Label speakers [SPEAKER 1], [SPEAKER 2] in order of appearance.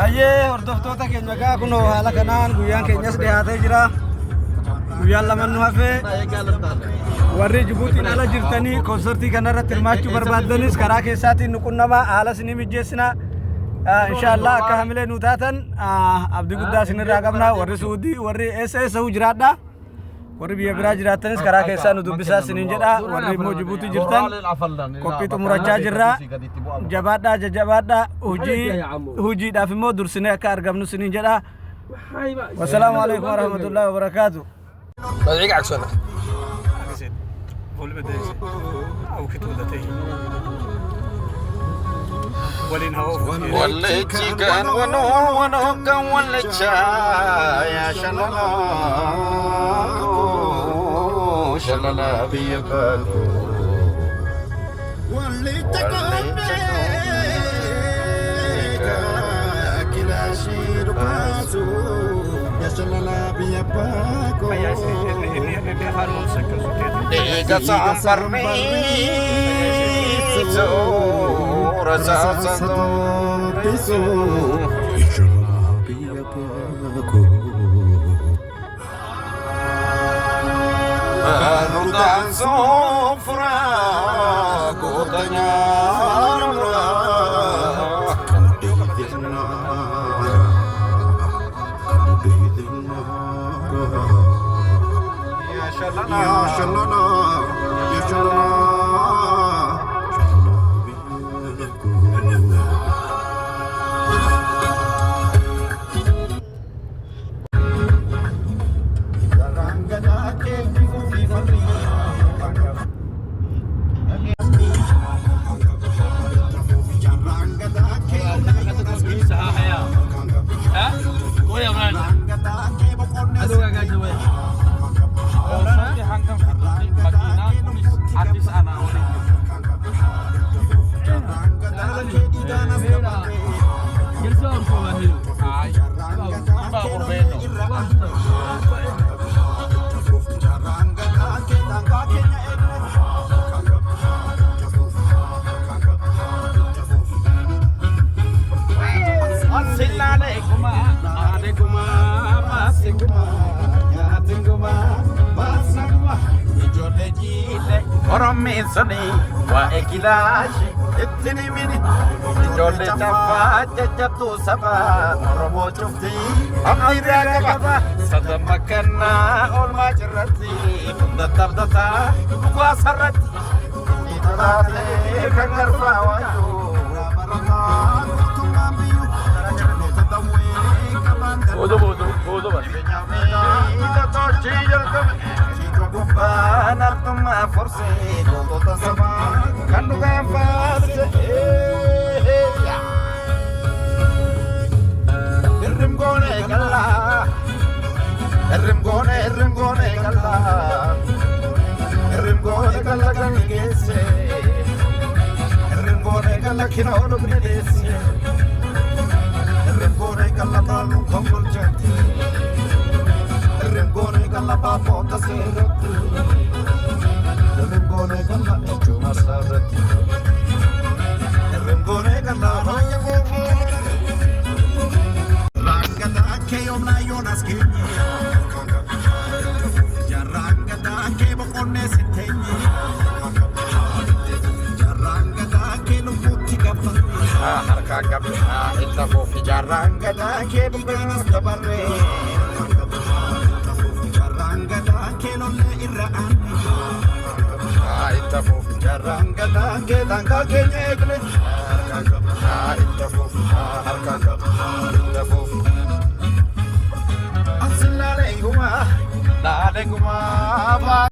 [SPEAKER 1] Ayyee hordoftoota keenya gaa kunoo haala kanaan guyyaan keenyas dhiyaatee jira. Guyyaan lama nu hafee warri Jibuutiin ala jirtanii konsertii kanarratti hirmaachuu barbaaddanis karaa keessaatiin nu qunnamaa haala isinii mijeessina. Inshallah akka hamilee nu taatan abdii guddaa isinirraa qabna. Warri Suudii warri eessa jiraadha. Warri biyya biraa jiraatanis karaa keessaa nu dubbisaa isiniin jedha. Warri immoo Jibuutii jirtan qophii xumurachaa jirra. Jabaadhaa jajjabaadhaa hojiidhaaf immoo dursinee akka argamnu isiniin jedha. Wassalaamu alaikum warahmatullahi wabarakatuh.
[SPEAKER 2] بدعيك عكسنا وليتي كان ونو كان ولتشا يا شنو شللا بيبالو وليتي كان كلا شير باسو يا شللا بيبالو Dega sampar miso rasa santo piso Rutan sofra kotanya Ya shalala ya shalala Orommi sani wa ekilashi ittini mini ijolle chafa jajjabdu saba Oromo chufti amira gaba sadamakana olma jirati hunda tabdata wa sarati itarate kangarfa wayo bodo bas Nartuma forse tota sama kanu gafarse Irrim gone galla Irrim gone galla Irrim gone galla kan gese Irrim gone galla kinono gese Irrim gone galla balu kongol jati Irrim gone galla papo tasirati Rengone kalla cuma sarati Rengone kalla hanya bobo Rangada ke omna yonas kenye Jarangada ke bokone setenye Jarangada ke lumputi kapal Harka kapal ita bofi Jarangada ke bokone stabarre Jarangada ke lolle irraan Aitafu jarangada ke tangga ke nyegle harga harga